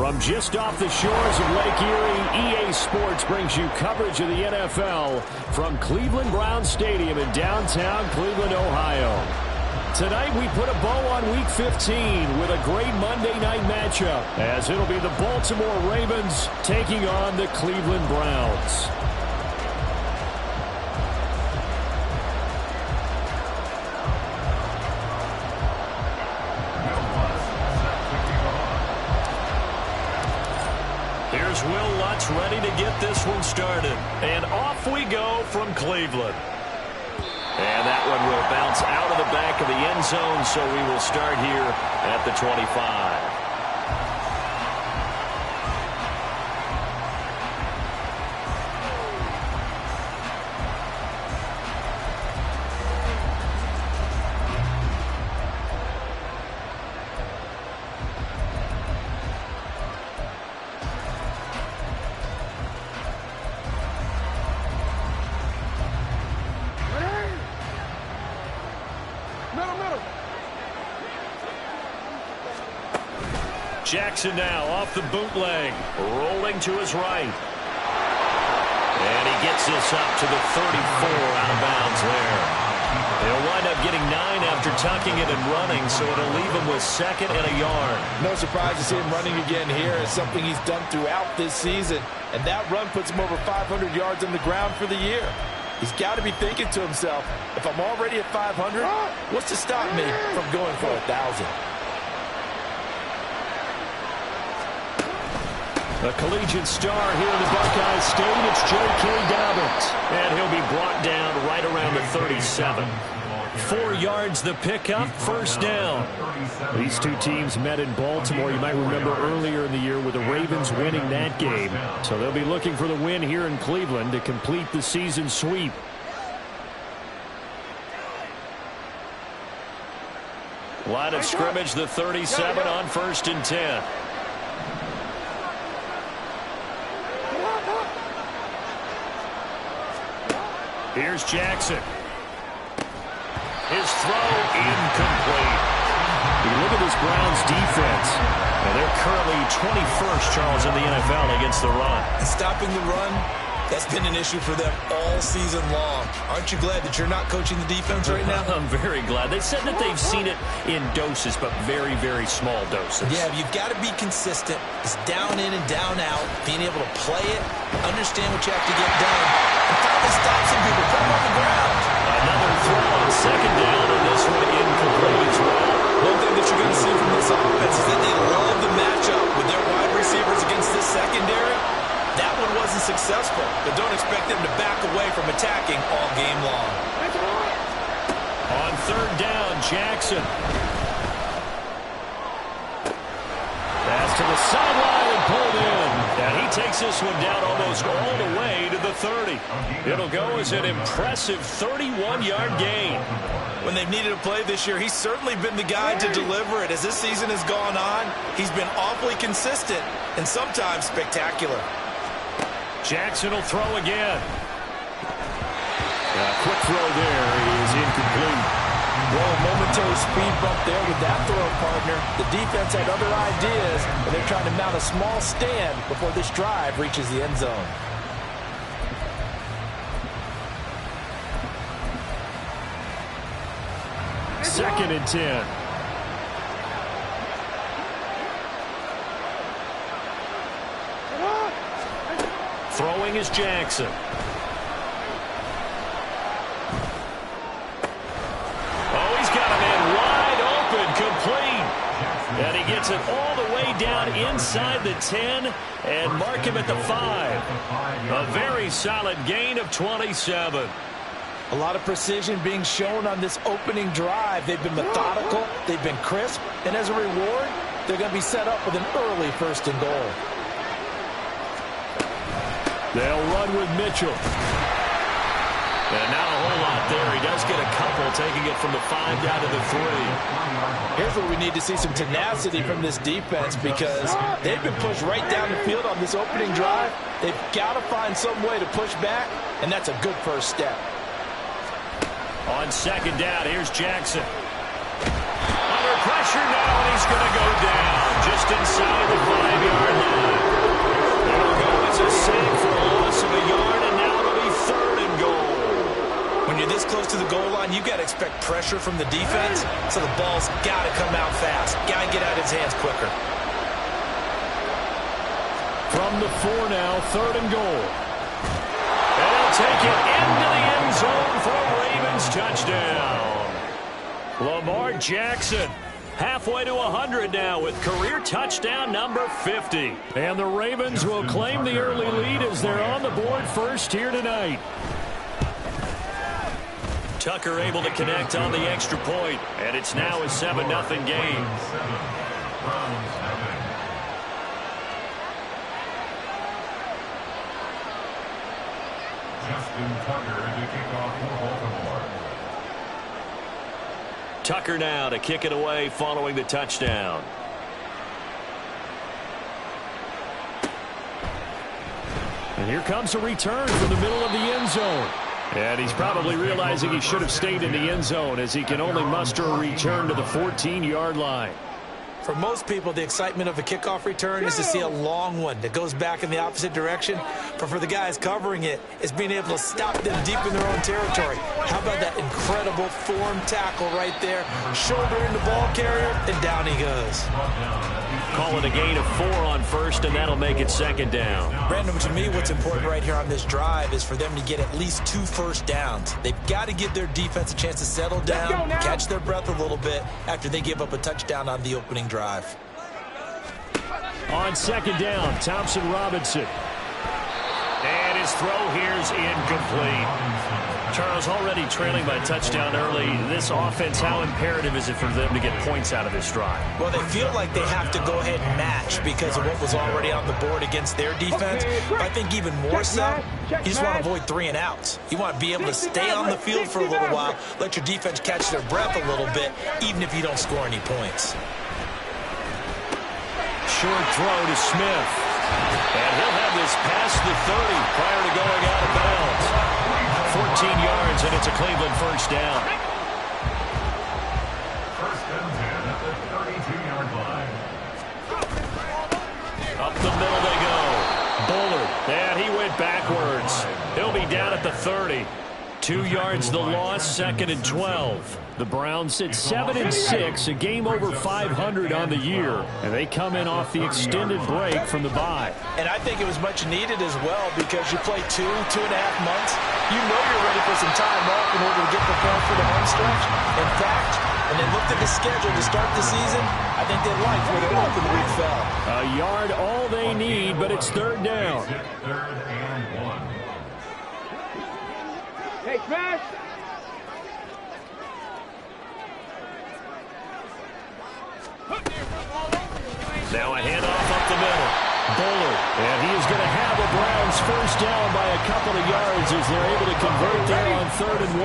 From just off the shores of Lake Erie, EA Sports brings you coverage of the NFL from Cleveland Browns Stadium in downtown Cleveland, Ohio. Tonight we put a bow on Week 15 with a great Monday night matchup, as it'll be the Baltimore Ravens taking on the Cleveland Browns. Here's Will Lutz ready to get this one started. And off we go from Cleveland. And that one will bounce out of the back of the end zone, so we will start here at the 25. Jackson now off the bootleg, rolling to his right. And he gets this up to the 34, out of bounds there. He'll wind up getting 9 after tucking it and running, so it'll leave him with 2nd and a yard. No surprise to see him running again here. It's something he's done throughout this season. And that run puts him over 500 yards on the ground for the year. He's got to be thinking to himself, if I'm already at 500, what's to stop me from going for 1,000? A collegiate star here in the Buckeye State, it's J.K. Dobbins. And he'll be brought down right around the 37. 4 yards the pickup, first down. These two teams met in Baltimore, you might remember earlier in the year, with the Ravens winning that game. So they'll be looking for the win here in Cleveland to complete the season sweep. Line of scrimmage, the 37 on 1st and 10. Here's Jackson. His throw incomplete. You look at this Browns defense. And they're currently 21st, Charles, in the NFL against the run. And stopping the run, that's been an issue for them all season long. Aren't you glad that you're not coaching the defense right now? I'm very glad. They said that they've seen it in doses, but very, very small doses. Yeah, you've got to be consistent. It's down in and down out. Being able to play it, understand what you have to get done, and finally stop some people, put them on the ground. Another throw on 2nd down, and this one incomplete as well. One thing that you're going to see from this offense is that they love the matchup with their wide receivers against this secondary. That one wasn't successful, but don't expect them to back away from attacking all game long. On 3rd down, Jackson. Pass to the sideline and pulled in. And he takes this one down almost all the way to the 30. It'll go as an impressive 31-yard gain. When they've needed a play this year, he's certainly been the guy to deliver it. As this season has gone on, he's been awfully consistent and sometimes spectacular. Jackson will throw again. A quick throw there is incomplete. Well, a momentary speed bump there with that throw, partner. The defense had other ideas, and they're trying to mount a small stand before this drive reaches the end zone. Second and 10. Throwing is Jackson. Oh, he's got a man wide open, complete. And he gets it all the way down inside the 10 and mark him at the 5. A very solid gain of 27. A lot of precision being shown on this opening drive. They've been methodical, they've been crisp, and as a reward, they're going to be set up with an early 1st and goal. They'll run with Mitchell. And not a whole lot there. He does get a couple, taking it from the 5 down to the 3. Here's where we need to see some tenacity from this defense, because they've been pushed right down the field on this opening drive. They've got to find some way to push back, and that's a good first step. On 2nd down, here's Jackson. Under pressure. pressure now, and he's going to go down just inside the 5-yard line. That'll go as a save for a loss of a yard, and now it'll be 3rd and goal. When you're this close to the goal line, you've got to expect pressure from the defense, so the ball's got to come out fast. Got to get out of his hands quicker. From the 4 now, 3rd and goal. And they'll take it into the end zone for a Ravens touchdown. Lamar Jackson halfway to 100 now with career touchdown number 50. And the Ravens will claim the early lead as they're on the board first here tonight. Tucker able to connect on the extra point, and it's now a 7-0 game. Tucker now to kick it away following the touchdown. And here comes a return from the middle of the end zone. And he's probably realizing he should have stayed in the end zone as he can only muster a return to the 14-yard line. For most people, the excitement of a kickoff return is to see a long one that goes back in the opposite direction. But for the guys covering it, it's being able to stop them deep in their own territory. How about that incredible form tackle right there? Shoulder in the ball carrier, and down he goes. Call it a gain of 4 on first, and that'll make it 2nd down. Brandon, to me, what's important right here on this drive is for them to get at least 2 first downs. They've got to give their defense a chance to settle down, catch their breath a little bit after they give up a touchdown on the opening drive. On 2nd down, Thompson Robinson. And his throw here's incomplete. Charles, already trailing by touchdown early. This offense, how imperative is it for them to get points out of this drive? Well, they feel like they have to go ahead and match because of what was already on the board against their defense. But I think even more so, you just want to avoid 3 and outs. You want to be able to stay on the field for a little while, let your defense catch their breath a little bit, even if you don't score any points. Short throw to Smith. And he'll have this past the 30 prior to going out of bounds. 14 yards, and it's a Cleveland first down. First and 10 at the 32-yard line. Up the middle they go. Bullard, and he went backwards. He'll be down at the 30. 2 yards the loss, 2nd and 12. The Browns sit 7-6, a game over 500 on the year, and they come in off the extended break from the bye. And I think it was much needed as well because you play 2.5 months. You know you're ready for some time off in order to get prepared for the home stretch. In fact, when they looked at the schedule to start the season, I think they liked where their open week fell. A yard all they need, but it's 3rd down. 3rd and 1. Hey, Smash! Now a handoff up the middle. Bullard, and he is going to have the Browns first down by a couple of yards as they're able to convert there on 3rd and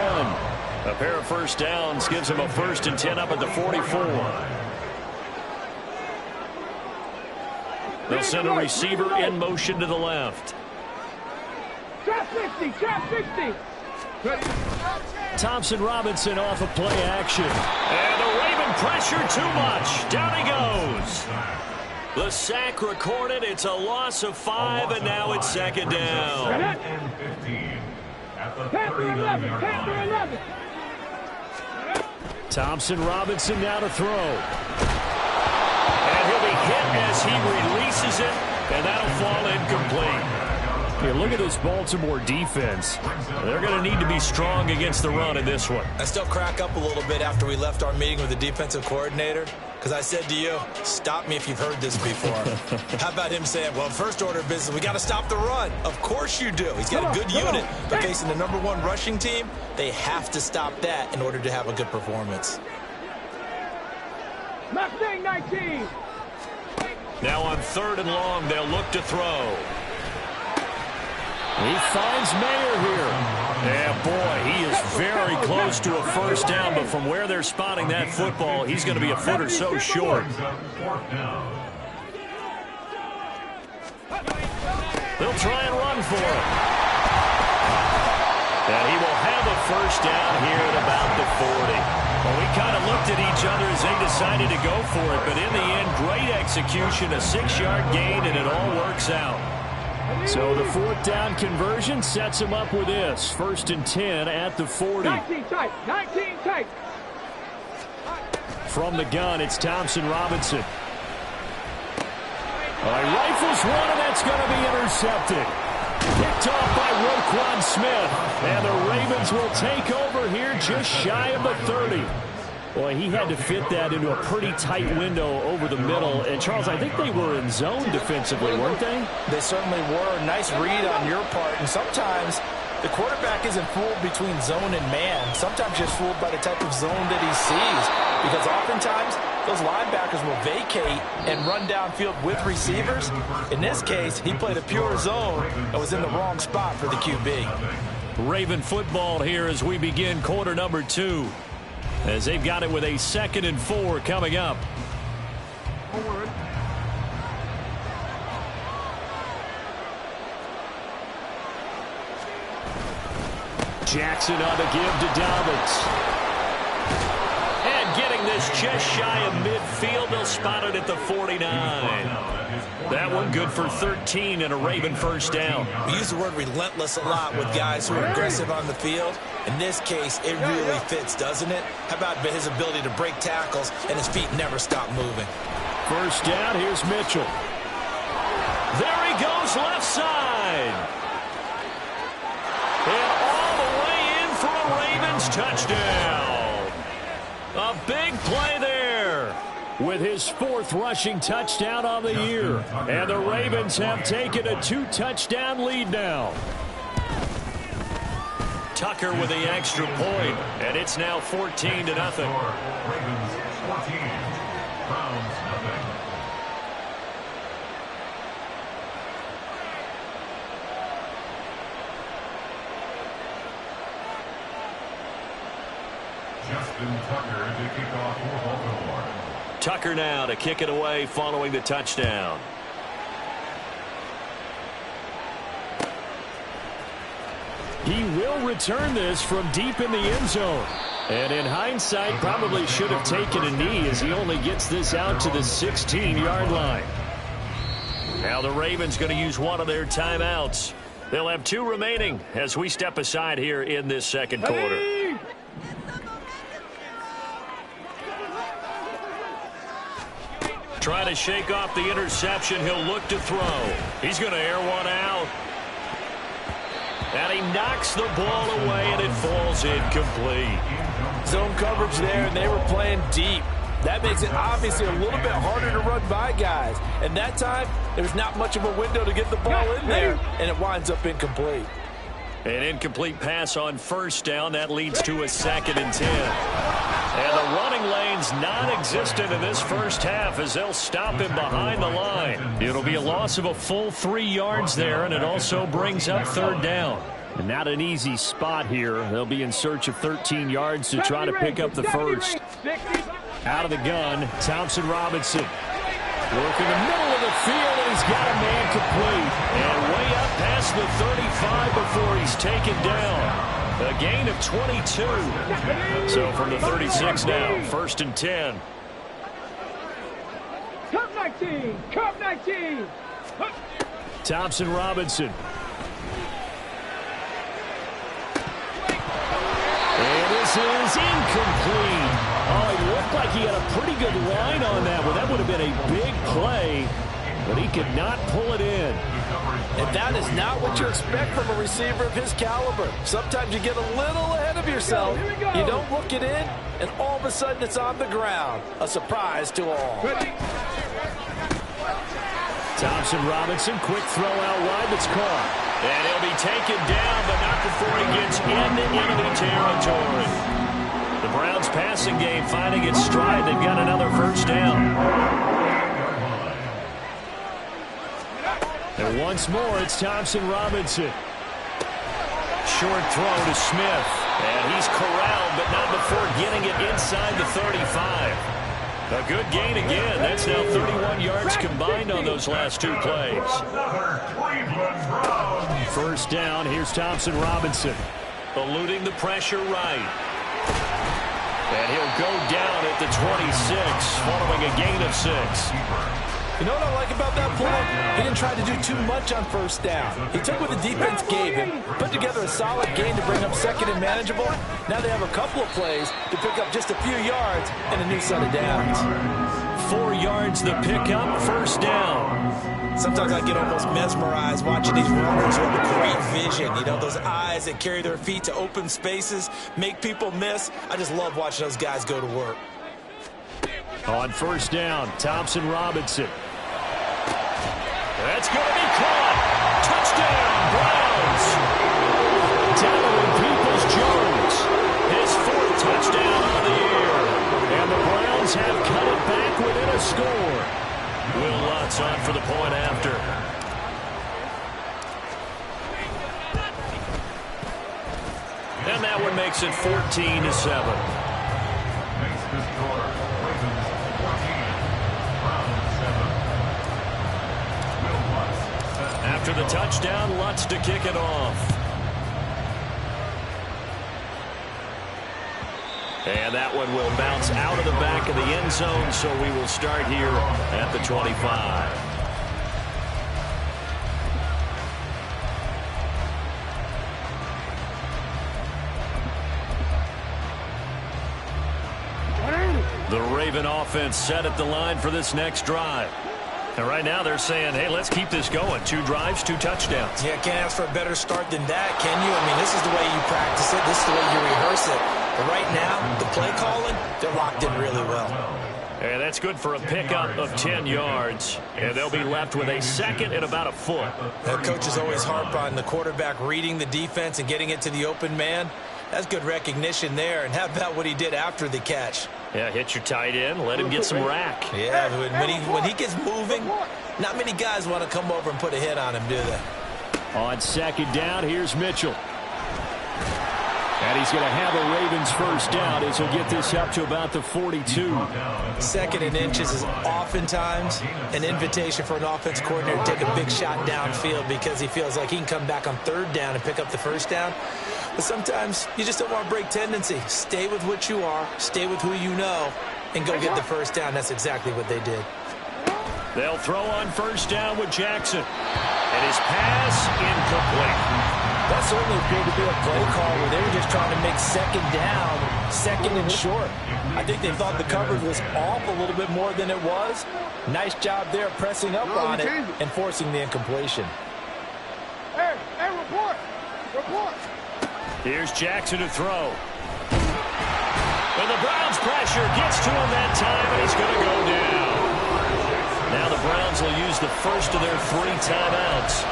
1. A pair of first downs gives them a 1st and 10 up at the 44. They'll send a receiver in motion to the left. Trap 60, trap 60. Thompson Robinson off of play action. And the Raven pressure too much. Down he goes. The sack recorded. It's a loss of 5, and now it's 2nd down. And 15 at the 11, 11. Thompson Robinson now to throw. And he'll be hit as he releases it, and that'll fall incomplete. Hey, look at this Baltimore defense. They're going to need to be strong against the run in this one. I still crack up a little bit after we left our meeting with the defensive coordinator because I said to you, stop me if you've heard this before. How about him saying, well, first order of business, we got to stop the run. Of course you do. He's got a good unit, but facing the #1 rushing team, they have to stop that in order to have a good performance. Mustang 19. Now on 3rd and long, they'll look to throw. He finds Mayer here. Yeah, boy, he is very close to a first down, but from where they're spotting that football, he's going to be a foot or so short. They'll try and run for him. And he will have a first down here at about the 40. Well, we kind of looked at each other as they decided to go for it, but in the end, great execution, a 6-yard gain, and it all works out. So the 4th down conversion sets him up with this. 1st and 10 at the 40. 19 tight, 19 tight. From the gun, it's Thompson Robinson. Rifles one, and that's going to be intercepted. Picked off by Roquan Smith. And the Ravens will take over here just shy of the 30. Boy, he had to fit that into a pretty tight window over the middle. And, Charles, I think they were in zone defensively, weren't they? They certainly were. Nice read on your part. And sometimes the quarterback isn't fooled between zone and man. Sometimes just fooled by the type of zone that he sees. Because oftentimes those linebackers will vacate and run downfield with receivers. In this case, he played a pure zone and was in the wrong spot for the QB. Raven football here as we begin quarter number 2. As they've got it with a 2nd and 4 coming up. Jackson on the give to Dobbins. And getting this just shy of midfield. They'll spot it at the 49. That one good for 13 and a Raven first down. We use the word relentless a lot with guys who are aggressive on the field. In this case, it really fits, doesn't it? How about his ability to break tackles and his feet never stop moving? First down, here's Mitchell. There he goes, left side. And all the way in for a Ravens touchdown. A big play there. With his 4th rushing touchdown on the year. And the Ravens have taken a 2-touchdown lead now. Tucker with the extra point, and it's now 14-0. Ravens 14, Browns nothing. Justin Tucker to kick off for Baltimore. Tucker now to kick it away following the touchdown. He will return this from deep in the end zone. And in hindsight, probably should have taken a knee as he only gets this out to the 16-yard line. Now the Ravens going to use one of their timeouts. They'll have 2 remaining as we step aside here in this second quarter. Trying to shake off the interception. He'll look to throw. He's going to air one out. And he knocks the ball away, and it falls incomplete. Zone coverage there, and they were playing deep. That makes it obviously a little bit harder to run by guys. And that time, there's not much of a window to get the ball in there, and it winds up incomplete. An incomplete pass on first down. That leads to a 2nd and 10. And the running lane's non-existent in this first half as they'll stop him behind the line. It'll be a loss of a full 3 yards there, and it also brings up 3rd down. And not an easy spot here. They'll be in search of 13 yards to try to pick up the first. Out of the gun, Thompson Robinson. Working the middle of the field, and he's got a man complete. And way up past the 35 before he's taken down. A gain of 22. So from the 36 now, 1st and 10. Cup 19, Cup 19. Thompson Robinson. And this is incomplete. Oh, it looked like he had a pretty good line on that one. That would have been a big play, but he could not pull it in. And that is not what you expect from a receiver of his caliber. Sometimes you get a little ahead of yourself. You don't look it in, and all of a sudden it's on the ground. A surprise to all. Thompson Robinson, quick throw out wide that's caught. And he'll be taken down, but not before he gets into enemy territory. The Browns passing game finding its stride. They've got another first down. And once more, it's Thompson Robinson. Short throw to Smith. And he's corralled, but not before getting it inside the 35. A good gain again. That's now 31 yards combined on those last 2 plays. First down, here's Thompson Robinson. eluding the pressure right. And he'll go down at the 26, following a gain of 6. You know what I like about that play? He didn't try to do too much on first down. He took what the defense gave him, put together a solid gain to bring up second and manageable. Now they have a couple of plays to pick up just a few yards and a new set of downs. 4 yards the pickup, first down. Sometimes I get almost mesmerized watching these runners who have a great vision. You know, those eyes that carry their feet to open spaces, make people miss. I just love watching those guys go to work. On first down, Thompson-Robinson. That's going to be caught. Touchdown, Browns. Donovan Peoples-Jones, his 4th touchdown on the year. And the Browns have cut it back within a score. Will Lutz on for the point after. And that one makes it 14-7. Makes the score. Ravens 14, Browns 7. Will Lutz. After the touchdown, Lutz to kick it off. And that one will bounce out of the back of the end zone, so we will start here at the 25. The Raven offense set at the line for this next drive. And right now they're saying, hey, let's keep this going. 2 drives, 2 touchdowns. Yeah, can't ask for a better start than that, can you? I mean, this is the way you practice it. This is the way you rehearse it. But right now, the play calling, they're locked in really well. And that's good for a pickup of 10 yards. And they'll be left with a second and about a foot. That coaches always harp on the quarterback reading the defense and getting it to the open man. That's good recognition there. And how about what he did after the catch? Yeah, hit your tight end, let him get some rack. Yeah, when he gets moving, not many guys want to come over and put a hit on him, do they? On second down, here's Mitchell. And he's going to have a Ravens first down as he'll get this up to about the 42. Second and inches is oftentimes an invitation for an offense coordinator to take a big shot downfield because he feels like he can come back on third down and pick up the first down. But sometimes you just don't want to break tendency. Stay with what you are, stay with who you know, and go get the first down. That's exactly what they did. They'll throw on first down with Jackson. And his pass incomplete. That certainly appeared to be a play call where they were just trying to make second down, second and short. I think they thought the coverage was off a little bit more than it was. Nice job there pressing up on it and forcing the incompletion. Hey, report! Report! Here's Jackson to throw. And the Browns pressure gets to him that time, and he's going to go down. Now the Browns will use the first of their 3 timeouts.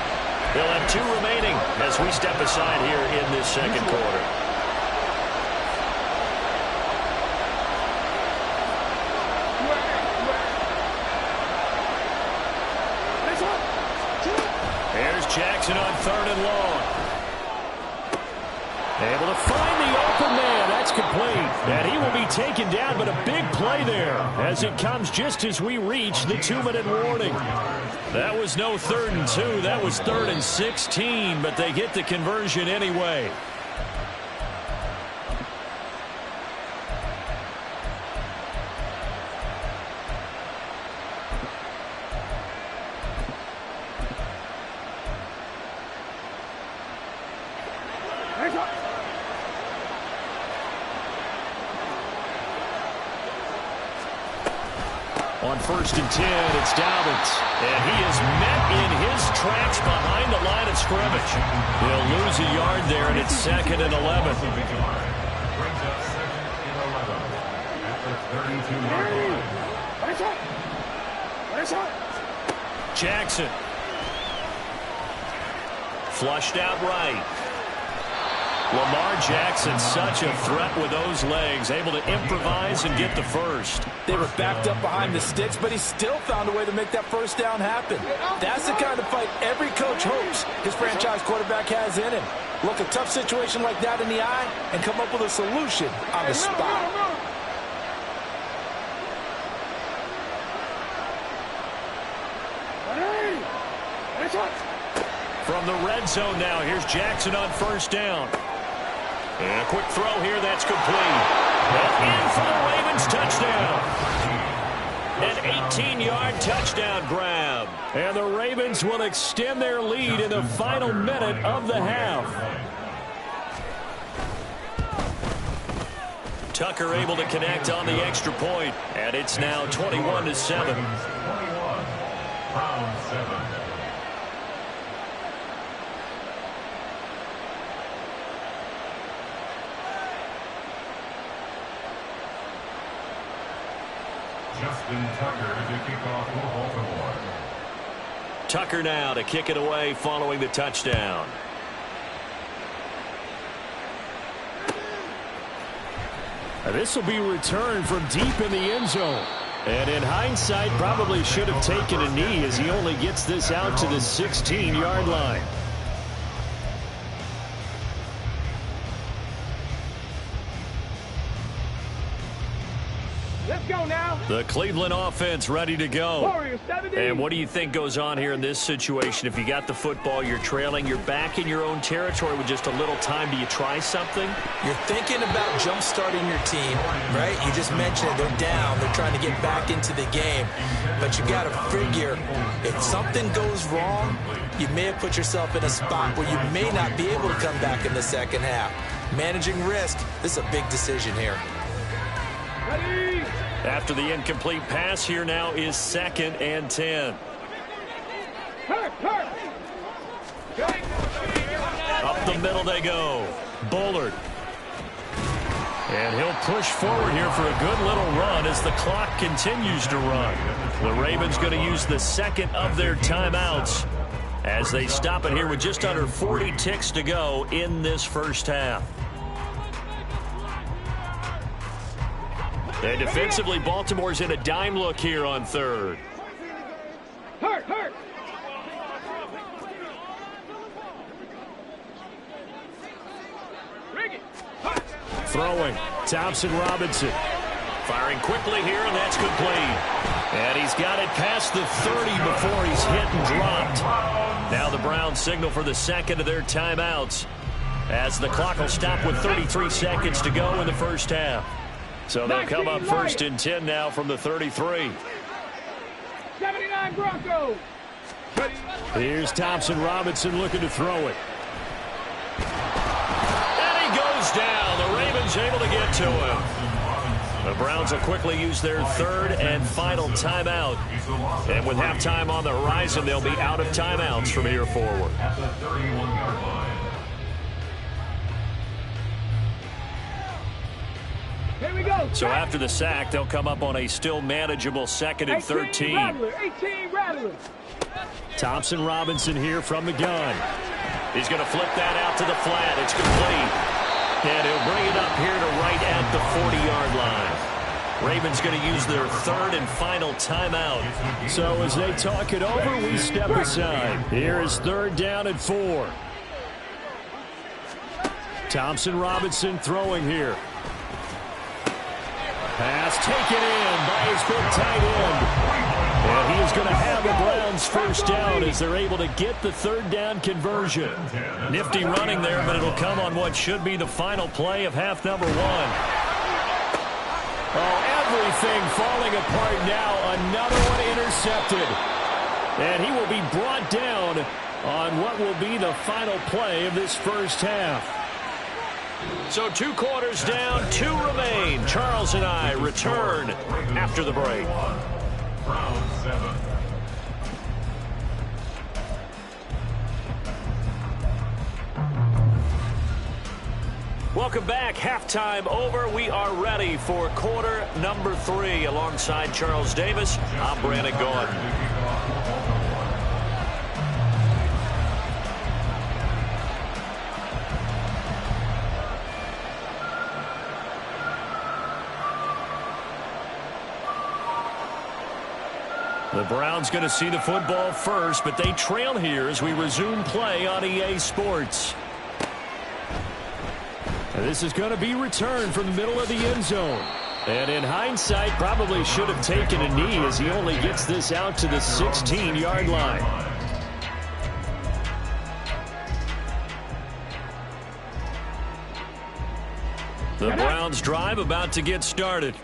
They'll have 2 remaining as we step aside here in this second quarter. There's Jackson on 3rd and long. Able to find the open man. That's complete. And he will be taken down, but a big play there as it comes just as we reach the 2-minute warning. That was no 3rd and 2. That was 3rd and 16, but they get the conversion anyway. On 1st and 10, it's Dobbins. And he is met in his tracks behind the line of scrimmage. He'll lose a yard there, and it's 2nd and 11. Brings up 2nd and 11 at the 32-yard line. Jackson. Flushed out right. Lamar Jackson, such a threat with those legs, able to improvise and get the first. They were backed up behind the sticks, but he still found a way to make that first down happen. That's the kind of fight every coach hopes his franchise quarterback has in him. Look a tough situation like that in the eye and come up with a solution on the spot. From the red zone now, here's Jackson on 1st down. And a quick throw here, that's complete. And in for the Ravens touchdown. An 18-yard touchdown grab. And the Ravens will extend their lead in the final minute of the half. Tucker able to connect on the extra point, and it's now 21-7. Round 7. Justin Tucker to kick off for Baltimore. Tucker now to kick it away following the touchdown. This will be returned from deep in the end zone. And in hindsight, probably should have taken a knee as he only gets this out to the 16-yard line. Let's go now. The Cleveland offense ready to go. Warriors 70. And what do you think goes on here in this situation? If you got the football, you're trailing, you're back in your own territory with just a little time. Do you try something? You're thinking about jump-starting your team, right? You just mentioned it. They're down. They're trying to get back into the game. But you got to figure if something goes wrong, you may have put yourself in a spot where you may not be able to come back in the second half. Managing risk, this is a big decision here. Ready. After the incomplete pass, here now is 2nd and 10. Hurt. Up the middle they go. Bullard. And he'll push forward here for a good little run as the clock continues to run. The Ravens going to use the second of their timeouts as they stop it here with just under 40 ticks to go in this first half. And defensively, Baltimore's in a dime look here on 3rd. Hurt. Throwing. Thompson Robinson. Firing quickly here, and that's complete. And he's got it past the 30 before he's hit and dropped. Now the Browns signal for the second of their timeouts as the clock will stop with 33 seconds to go in the first half. So they'll come up 1st and 10 now from the 33. 79 Broncos. Here's Thompson Robinson looking to throw it. And he goes down. The Ravens able to get to him. The Browns will quickly use their 3rd and final timeout. And with halftime on the horizon, they'll be out of timeouts from here forward. At the 31-yard line. Here we go. So after the sack, they'll come up on a still manageable 2nd and 13. 18 Rattler. Thompson Robinson here from the gun. He's going to flip that out to the flat. It's complete. And he'll bring it up here to right at the 40-yard line. Ravens going to use their 3rd and final timeout. So as they talk it over, we step aside. Here is 3rd down and 4. Thompson Robinson throwing here. Pass taken in by his big tight end. And he is going to have the Browns first down as they're able to get the 3rd down conversion. Nifty running there, but it'll come on what should be the final play of half number 1. Oh, everything falling apart now. Another one intercepted. And he will be brought down on what will be the final play of this first half. So 2 quarters down, 2 remain. Charles and I return after the break. Round 7. Welcome back. Halftime over. We are ready for quarter number 3. Alongside Charles Davis, I'm Brandon Gaudin. The Browns going to see the football first, but they trail here as we resume play on EA Sports. And this is going to be returned from the middle of the end zone. And in hindsight, probably should have taken a knee as he only gets this out to the 16-yard line. The Browns drive about to get started.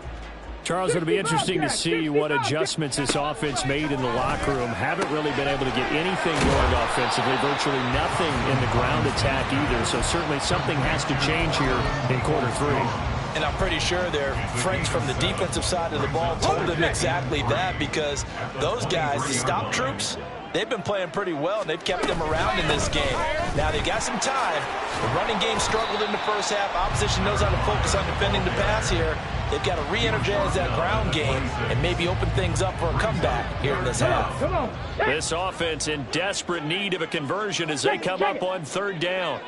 Charles, it'll be interesting to see what adjustments this offense made in the locker room. Haven't really been able to get anything going offensively, virtually nothing in the ground attack either. So certainly something has to change here in quarter three. And I'm pretty sure their friends from the defensive side of the ball told them exactly that, because those guys, the stop troops, they've been playing pretty well, and they've kept them around in this game. Now, they've got some time. The running game struggled in the first half. Opposition knows how to focus on defending the pass here. They've got to re-energize that ground game and maybe open things up for a comeback here in this half. This offense in desperate need of a conversion as they come up on third down.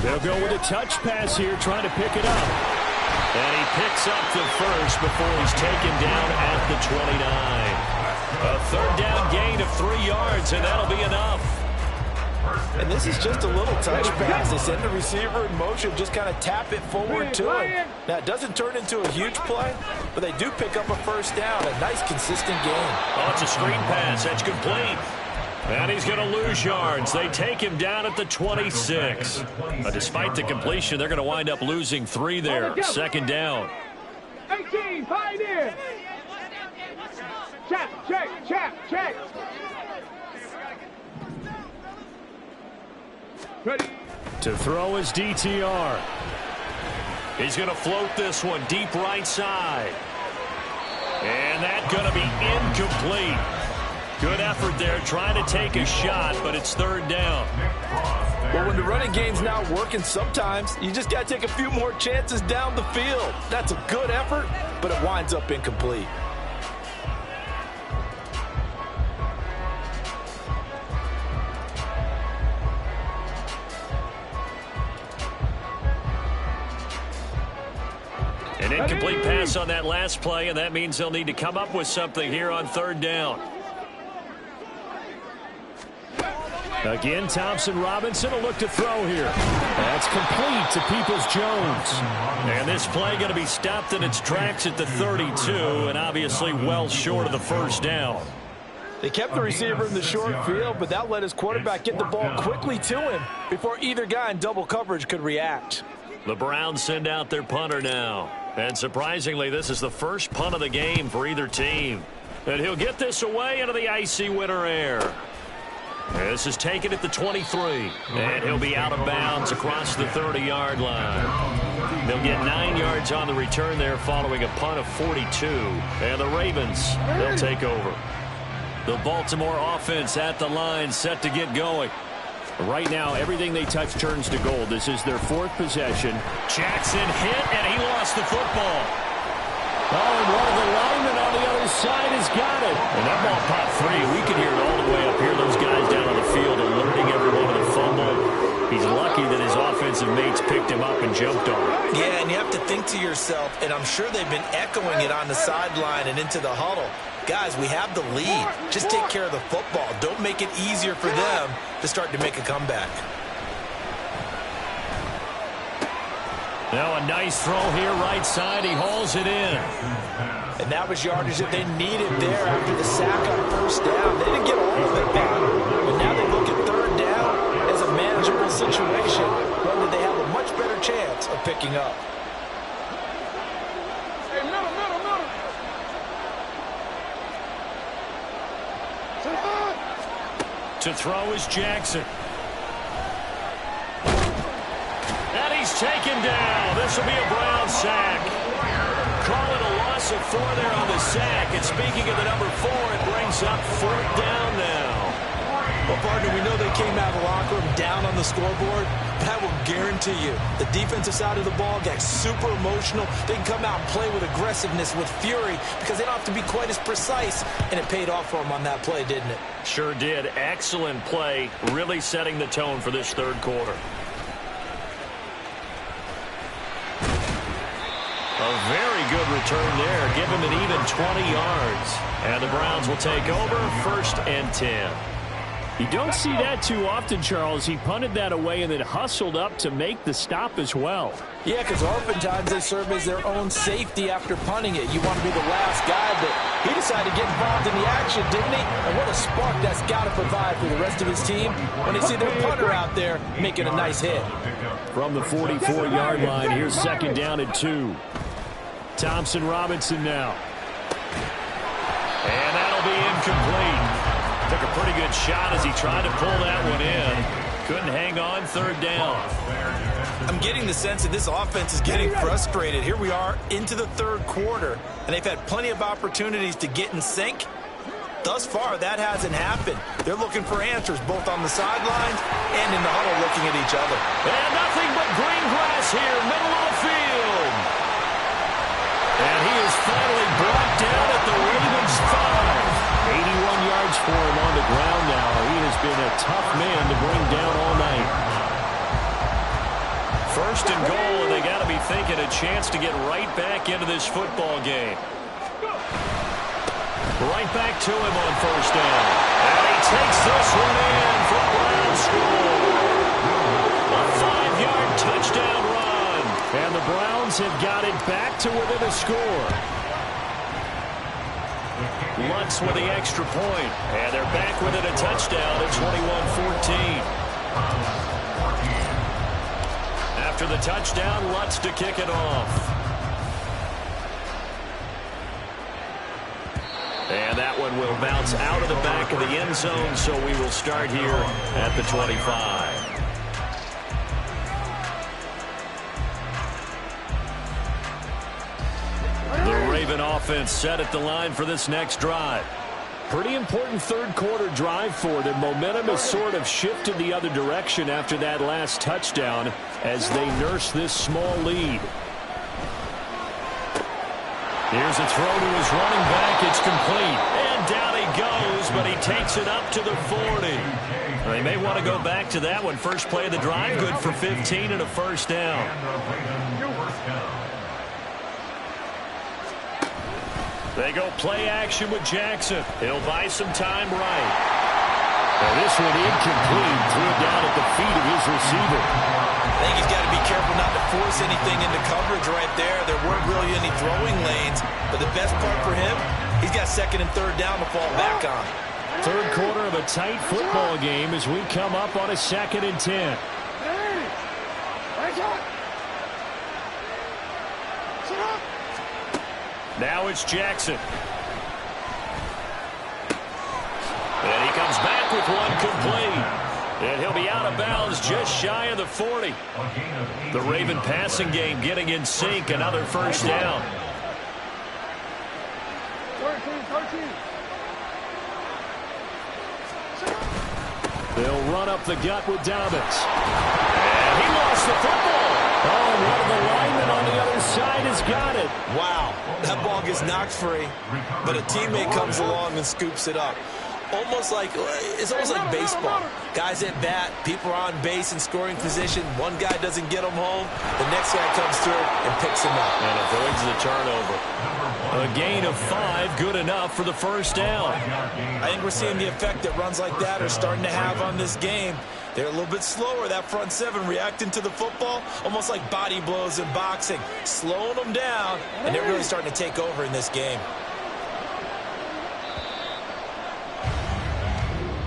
They'll go with a touch pass here, trying to pick it up. And he picks up the first before he's taken down at the 29. A third down gain of 3 yards, and that'll be enough. And this is just a little touch pass. They send the receiver in motion, just kind of tap it forward to him. Now, it doesn't turn into a huge play, but they do pick up a first down. A nice, consistent gain. Oh, it's a screen pass. That's complete. And he's going to lose yards. They take him down at the 26. Despite the completion, they're going to wind up losing 3 there. Second down. 18, Pioneer. Check. Ready. To throw is DTR. He's going to float this one deep right side. And that's going to be incomplete. Good effort there, trying to take a shot, but it's third down. Well, when the running game's not working, sometimes you just got to take a few more chances down the field. That's a good effort, but it winds up incomplete. An incomplete pass on that last play, and that means they'll need to come up with something here on third down. Again, Thompson Robinson will look to throw here. That's complete to Peoples-Jones. And this play going to be stopped in its tracks at the 32, and obviously well short of the first down. They kept the receiver in the short field, but that let his quarterback get the ball quickly to him before either guy in double coverage could react. The Browns send out their punter now. And surprisingly, this is the first punt of the game for either team. And he'll get this away into the icy winter air. This is taken at the 23. And he'll be out of bounds across the 30-yard line. They'll get 9 yards on the return there following a punt of 42. And the Ravens, they'll take over. The Baltimore offense at the line, set to get going. Right now, everything they touch turns to gold. This is their 4th possession. Jackson hit, and he lost the football. Oh, and one of the linemen on the other side has got it. And that ball popped free. We can hear it all the way up here. Those guys down on the field alerting everyone of the fumble. He's lucky that his offensive mates picked him up and jumped on him. Yeah, and you have to think to yourself, and I'm sure they've been echoing it on the sideline and into the huddle. Guys, we have the lead. Just take care of the football. Don't make it easier for them to start to make a comeback. Now a nice throw here right side. He hauls it in. And that was yardage that they needed there after the sack on first down. They didn't get all of it back, but now they look at third down as a manageable situation, one that they have a much better chance of picking up. Hey, middle. To throw is Jackson. And he's taken down. This will be a Brown sack. Call it a loss of 4 there on the sack. And speaking of the number 4, it brings up 4th down now. Well, partner, we know they came out of the locker room down on the scoreboard. But I will guarantee you, the defensive side of the ball got super emotional. They can come out and play with aggressiveness, with fury, because they don't have to be quite as precise. And it paid off for them on that play, didn't it? Sure did. Excellent play, really setting the tone for this third quarter. A very good return there. Give him an even 20 yards. And the Browns will take over 1st and 10. You don't see that too often, Charles. He punted that away and then hustled up to make the stop as well. Yeah, because oftentimes they serve as their own safety after punting it. You want to be the last guy, but he decided to get involved in the action, didn't he? And what a spark that's got to provide for the rest of his team when they see their punter out there making a nice hit. From the 44-yard line, here's 2nd down and 2. Thompson Robinson now. And that'll be incomplete. Took a pretty good shot as he tried to pull that one in. Couldn't hang on, 3rd down. I'm getting the sense that this offense is getting frustrated. Here we are into the 3rd quarter, and they've had plenty of opportunities to get in sync. Thus far, that hasn't happened. They're looking for answers both on the sidelines and in the huddle looking at each other. And nothing but green grass here, middle of the field. And he is finally brought down at the Ravens 5. 81 yards for him on the ground now. He has been a tough man to bring down all night. 1st and goal, and they got to be thinking a chance to get right back into this football game. Right back to him on 1st down. And he takes this one in for a Brown score. A 5-yard touchdown run. And the Browns have got it back to within a score. Lutz with the extra point. And they're back within a touchdown at 21-14. After the touchdown, Lutz to kick it off. And that one will bounce out of the back of the end zone, so we will start here at the 25. The Raven offense set at the line for this next drive. Pretty important 3rd quarter drive for them. Momentum has sort of shifted the other direction after that last touchdown as they nurse this small lead. Here's a throw to his running back. It's complete. And down he goes, but he takes it up to the 40. They may want to go back to that one. First play of the drive, good for 15 and a 1st down. They go play action with Jackson. He'll buy some time right. And this one incomplete. Threw it down at the feet of his receiver. I think he's got to be careful not to force anything into coverage right there. There weren't really any throwing lanes. But the best part for him, he's got 2nd and 3rd down to fall back on. 3rd quarter of a tight football game as we come up on a 2nd and 10. Now it's Jackson. And he comes back with one complete. And he'll be out of bounds just shy of the 40. The Raven passing game getting in sync. Another 1st down. They'll run up the gut with Dobbins. And he lost the football. Oh, one of the linemen on the other side has got it. Wow, that ball gets knocked free, but a teammate comes along and scoops it up. It's almost like baseball. Guys at bat, people are on base in scoring position. One guy doesn't get him home. The next guy comes through and picks him up. And avoids the turnover. A gain of 5, good enough for the 1st down. I think we're seeing the effect that runs like that are starting to have on this game. They're a little bit slower, that front 7, reacting to the football, almost like body blows in boxing, slowing them down, and they're really starting to take over in this game.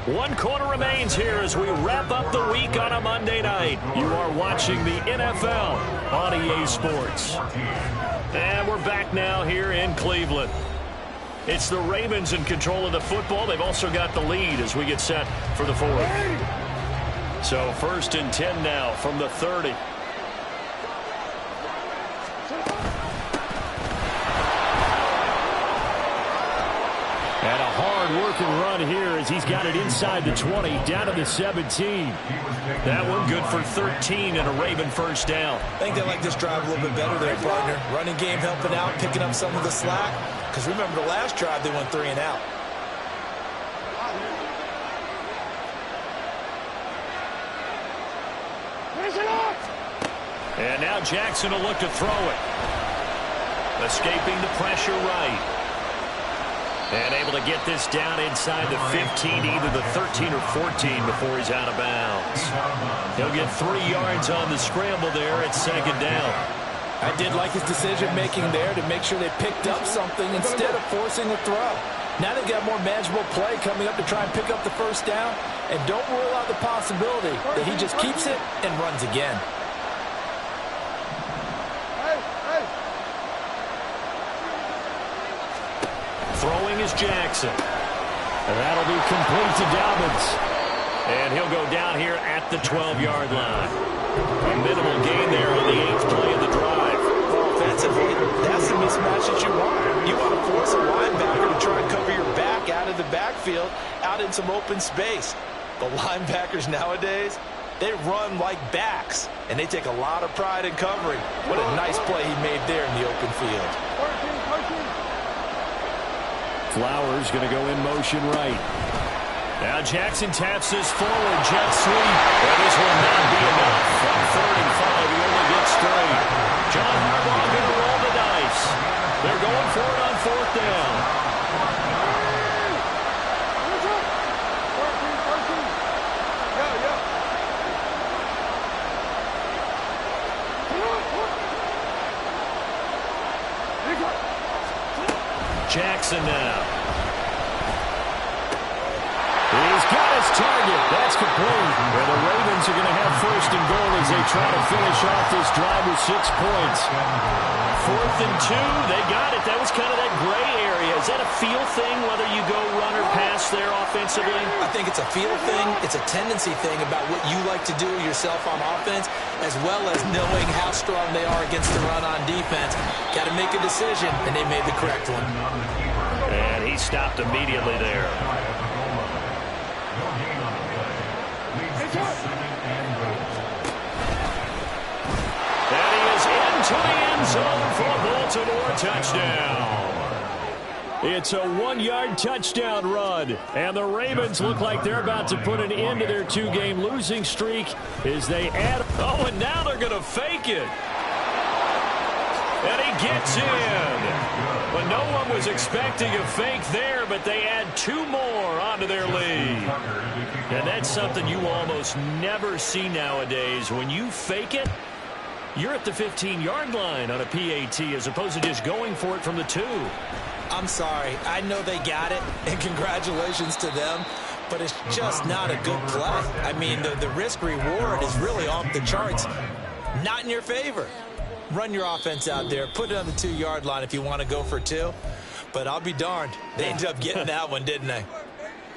1 quarter remains here as we wrap up the week on a Monday night. You are watching the NFL on EA Sports. And we're back now here in Cleveland. It's the Ravens in control of the football. They've also got the lead as we get set for the 4th. So 1st and 10 now from the 30. And a hard-working run here as he's got it inside the 20, down to the 17. That one good for 13 and a Raven 1st down. I think they like this drive a little bit better there, partner. Running game helping out, picking up some of the slack. Because remember the last drive, they went 3 and out. And now Jackson will look to throw it. Escaping the pressure right. And able to get this down inside the 15, either the 13 or 14 before he's out of bounds. He'll get 3 yards on the scramble there at second down. I did like his decision-making there to make sure they picked up something instead of forcing a throw. Now they've got more manageable play coming up to try and pick up the first down. And don't rule out the possibility that he just keeps it and runs again. Throwing is Jackson. And that'll be complete to Dobbins. And he'll go down here at the 12-yard line. A minimal gain there on the 8th play of the drive. Offensively, that's the mismatch that you want. You want to force a linebacker to try and cover your back out of the backfield, out in some open space. The linebackers nowadays, they run like backs, and they take a lot of pride in covering. What a nice play he made there in the open field. Flowers going to go in motion right. Now Jackson taps this forward, jet sweep. Well, this will not be enough. On 3rd and 5, he only gets 3. John Harbaugh going to roll the dice. They're going for it on 4th down. Jackson now. He's got his target. That's complete. Well, the Ravens are going to have 1st and goal as they try to finish off this drive with 6 points. 4th and 2. They got it. That was kind of that gray area. Is that a feel thing, whether you go run or pass there offensively? I think it's a feel thing. It's a tendency thing about what you like to do yourself on offense, as well as knowing how strong they are against the run on defense. Got to make a decision, and they made the correct one. And he stopped immediately there. And he is into the end zone for a Baltimore touchdown. It's a 1-yard touchdown run, and the Ravens look like they're about to put an end to their 2-game losing streak as they add. Oh, and now they're going to fake it. And he gets in. But no one was expecting a fake there, but they add 2 more onto their lead. And that's something you almost never see nowadays. When you fake it, you're at the 15-yard line on a PAT as opposed to just going for it from the 2. I'm sorry. I know they got it, and congratulations to them, but it's just not a good play. I mean, the risk-reward is really off the charts. Not in your favor. Run your offense out there. Put it on the 2-yard line if you want to go for 2. But I'll be darned. They ended up getting that one, didn't they?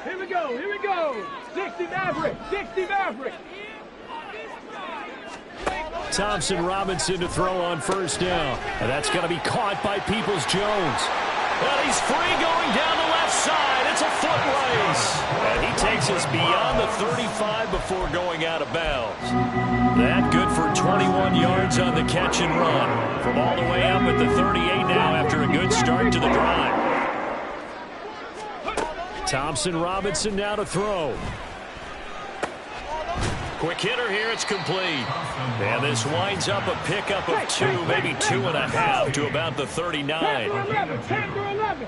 Here we go, here we go. 60 Maverick, 60 Maverick. Thompson Robinson to throw on 1st down. And that's going to be caught by Peoples-Jones. Well, he's free going down the left side. It's a foot race. And he takes us beyond the 35 before going out of bounds. That good for 21 yards on the catch and run. From all the way up at the 38 now after a good start to the drive. Thompson Robinson now to throw. Quick hitter here, it's complete. And this winds up a pickup of 2, maybe 2.5 to about the 39. 10 to 11.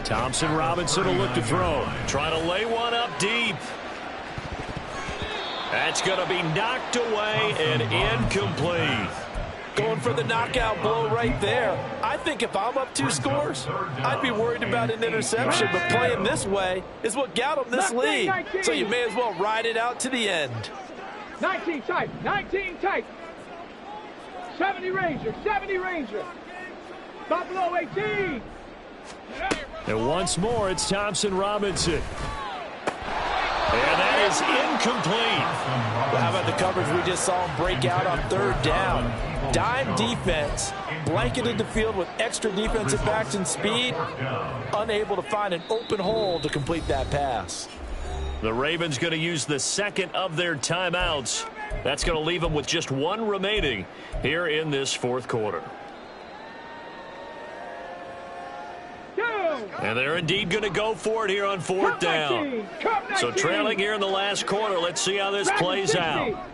Thompson Robinson will look to throw. Trying to lay one up deep. That's going to be knocked away and incomplete. Going for the knockout blow right there. I think if I'm up 2 scores, I'd be worried about an interception, but playing this way is what got them this lead. So you may as well ride it out to the end. 19 tight, 19 tight. 70 Ranger, 70 Ranger. Buffalo 18. And once more, it's Thompson Robinson. And that is incomplete. Well, how about the coverage we just saw him break out on 3rd down? Dime defense, blanketed the field with extra defensive backs and speed, unable to find an open hole to complete that pass. The Ravens going to use the 2nd of their timeouts. That's going to leave them with just 1 remaining here in this 4th quarter. And they're indeed going to go for it here on 4th down. So trailing here in the last quarter. Let's see how this plays out.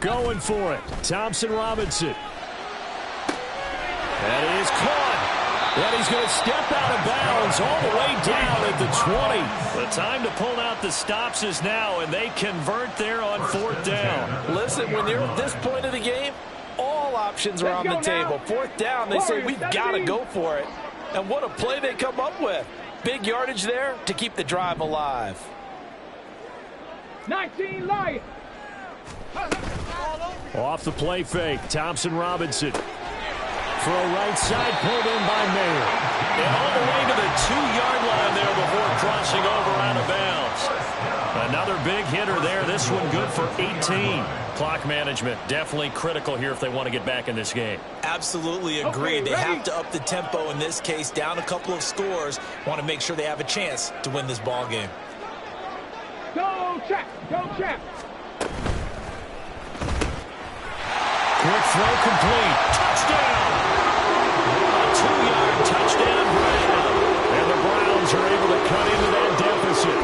Going for it. Thompson Robinson. That is caught. And he's going to step out of bounds all the way down at the 20. The time to pull out the stops is now, and they convert there on 4th down. Listen, when you're at this point of the game, all options are on the table. 4th down, they say we've got to go for it. And what a play they come up with. Big yardage there to keep the drive alive. 19 Lions. Off the play fake, Thompson Robinson. Throw right side, pulled in by Mayer. And all the way to the 2-yard line there before crossing over out of bounds. Another big hitter there. This one good for 18. Clock management definitely critical here if they want to get back in this game. Absolutely agree. They have to up the tempo in this case, down a couple of scores. Want to make sure they have a chance to win this ball game. Go check. Go check. Quick throw complete. Touchdown. A 2-yard touchdown grab. And the Browns are able to cut into that deficit.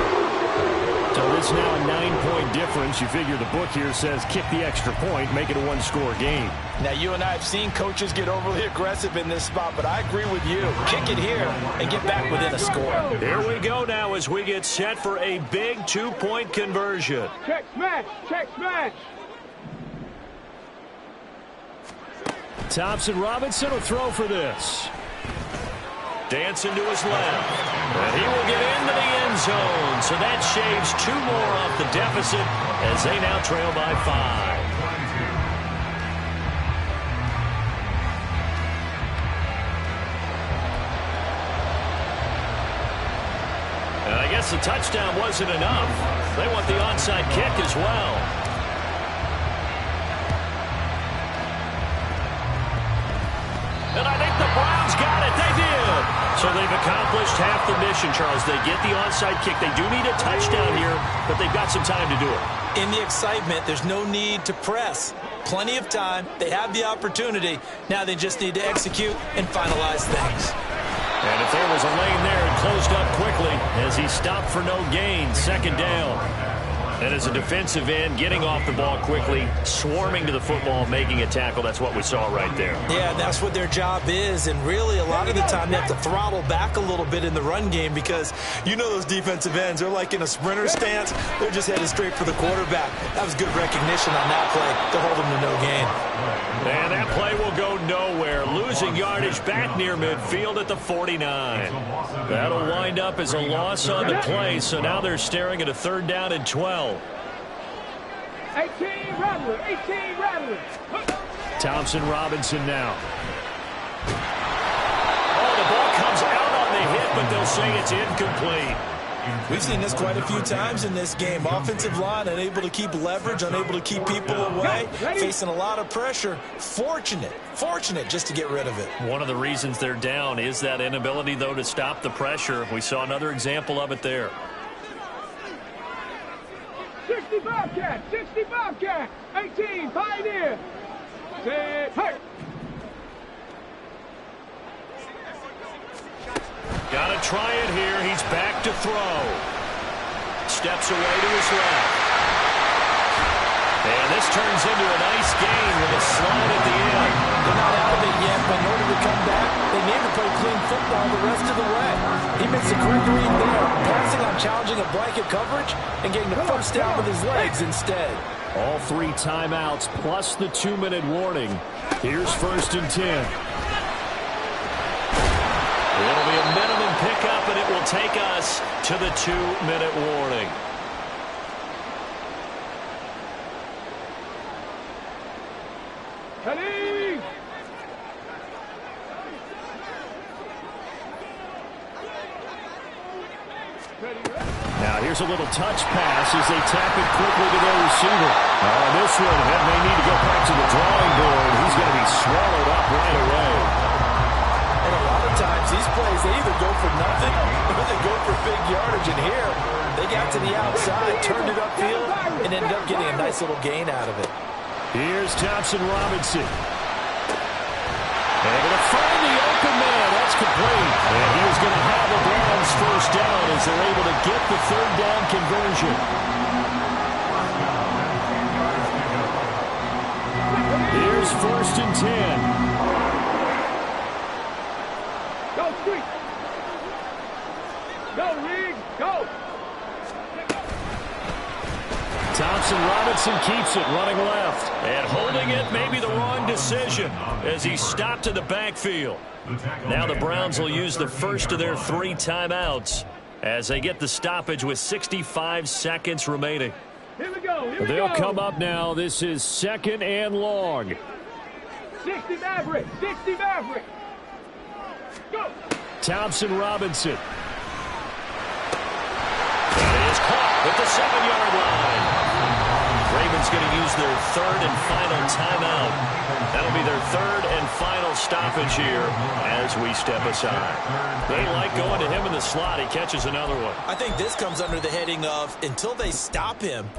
So it's now a 9-point difference. You figure the book here says kick the extra point, make it a 1-score game. Now, you and I have seen coaches get overly aggressive in this spot, but I agree with you. Kick it here and get back within a score. Here we go now as we get set for a big 2-point conversion. Check smash. Check smash. Thompson Robinson will throw for this. Dancing to his left. And he will get into the end zone. So that shaves 2 more off the deficit as they now trail by 5. And I guess the touchdown wasn't enough. They want the onside kick as well. And I think the Browns got it. They did. So they've accomplished half the mission, Charles. They get the onside kick. They do need a touchdown here, but they've got some time to do it. In the excitement, there's no need to press. Plenty of time. They have the opportunity. Now they just need to execute and finalize things. And if there was a lane there, it closed up quickly as he stopped for no gain. 2nd down. And as a defensive end, getting off the ball quickly, swarming to the football, making a tackle, that's what we saw right there. Yeah, that's what their job is. And really, a lot of the time, they have to throttle back a little bit in the run game because you know those defensive ends, they're like in a sprinter stance. They're just headed straight for the quarterback. That was good recognition on that play to hold them to no gain. And that play will go nowhere. Losing yardage back near midfield at the 49. That'll wind up as a loss on the play, so now they're staring at a 3rd down and 12. 18 Rattler. 18 Rattler. Thompson Robinson now. Oh, the ball comes out on the hit, but they'll say it's incomplete. We've seen this quite a few times in this game. Offensive line unable to keep leverage, unable to keep people away, facing a lot of pressure. Fortunate just to get rid of it. One of the reasons they're down is that inability, though, to stop the pressure. We saw another example of it there. 65 cat. 65 cat. 18 Pioneer. Set. Hey. Got to try it here. He's back to throw. Steps away to his left. And this turns into a nice gain with a slide at the end. They're not out of it yet, but in order to come back, they need to play clean football the rest of the way. He makes a correct read there, passing on challenging a blanket coverage and getting the first down with his legs instead. All 3 timeouts plus the 2-minute warning. Here's 1st and 10. It'll be a minimum pickup, and it will take us to the 2-minute warning. Ready. Now here's a little touch pass as they tap it quickly to their receiver. This one, that may need to go back to the drawing board. He's going to be swallowed up right away. And a lot of times, these plays, they either go for nothing or they go for big yardage. And here, they got to the outside, turned it upfield, and ended up getting a nice little gain out of it. Here's Thompson Robinson. They're going to find the open man. That's complete. And he is going to have the Browns 1st down as they're able to get the 3rd down conversion. Here's 1st and 10. Go Robinson keeps it running left. And holding it may be the wrong decision as he stopped in the backfield. Now the Browns will use the first of their 3 timeouts as they get the stoppage with 65 seconds remaining. Here we go. Here we They'll go. come up now. This is 2nd and long. 60 Maverick. 60 Maverick. Go. Thompson Robinson. That is caught at the 7-yard line. Ravens going to use their 3rd and final timeout. That'll be their 3rd and final stoppage here as we step aside. They like going to him in the slot. He catches another one. I think this comes under the heading of until they stop him,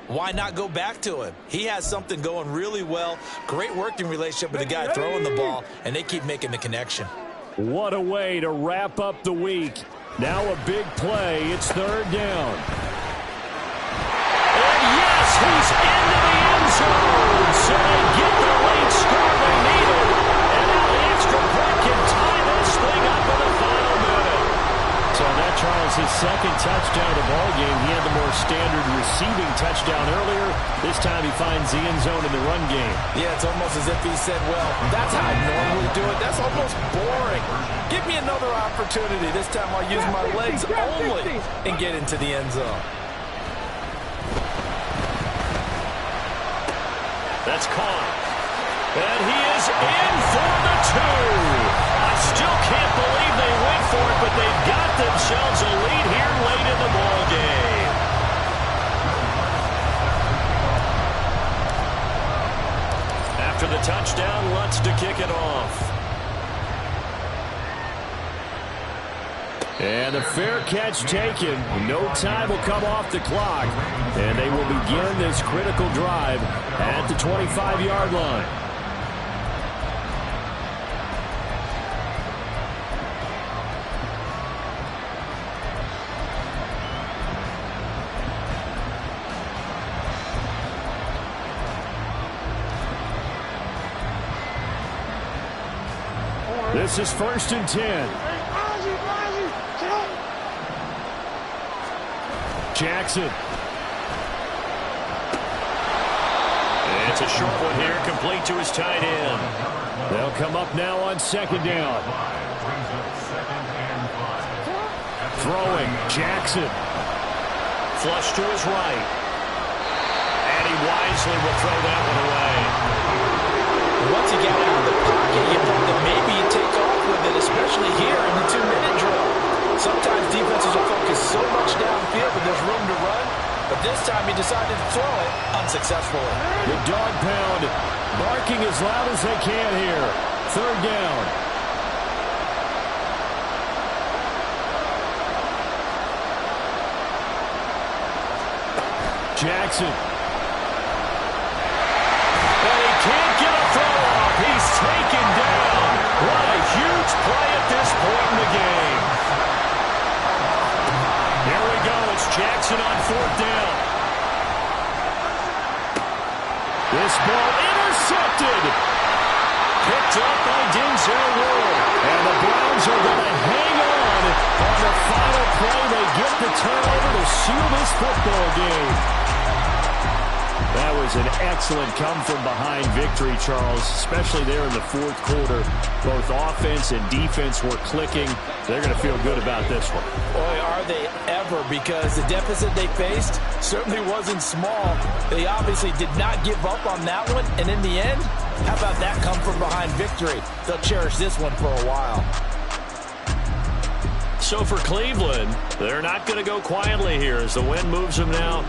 why not go back to him? He has something going really well. Great working relationship with the guy throwing the ball, and they keep making the connection. What a way to wrap up the week. Now a big play. It's 3rd down. And yes, he's into the end zone. So they get the late score they needed. And now the extra point can tie this thing up in the final minute. So that, Charles, his 2nd touchdown of the ball game. He had the more standard receiving touchdown earlier. This time he finds the end zone in the run game. Yeah, it's almost as if he said, well, that's how I normally do it. That's almost boring. Give me another opportunity. This time I'll use my legs only and get into the end zone. That's caught. And he is in for the 2. I still can't believe they went for it, but they've got themselves a lead here late in the ball game. After the touchdown, Lutz to kick it off. And the fair catch taken. No time will come off the clock. And they will begin this critical drive at the 25-yard line. This is 1st and 10. Jackson. And it's a short one here, complete to his tight end. They'll come up now on 2nd down. Throwing, Jackson. Flush to his right. And he wisely will throw that one away. Once he got out of the pocket, you thought that maybe he'd take off with it, especially here in the 2-minute drill. Sometimes defenses will focus so much downfield that there's room to run, but this time he decided to throw it unsuccessfully. The dog pound barking as loud as they can here. 3rd down. Jackson. And he can't get a throw off. He's taken down. What a huge play at this point in the game. Here we go. It's Jackson on 4th down. This ball intercepted. Picked up by Denzel Ward. And the Browns are going to hang on the final play. They get the turnover to seal this football game. That was an excellent come-from-behind victory, Charles, especially there in the 4th quarter. Both offense and defense were clicking. They're going to feel good about this one. Boy, are they ever, because the deficit they faced certainly wasn't small. They obviously did not give up on that one, and in the end, how about that come-from-behind victory? They'll cherish this one for a while. So for Cleveland, they're not going to go quietly here as the wind moves them now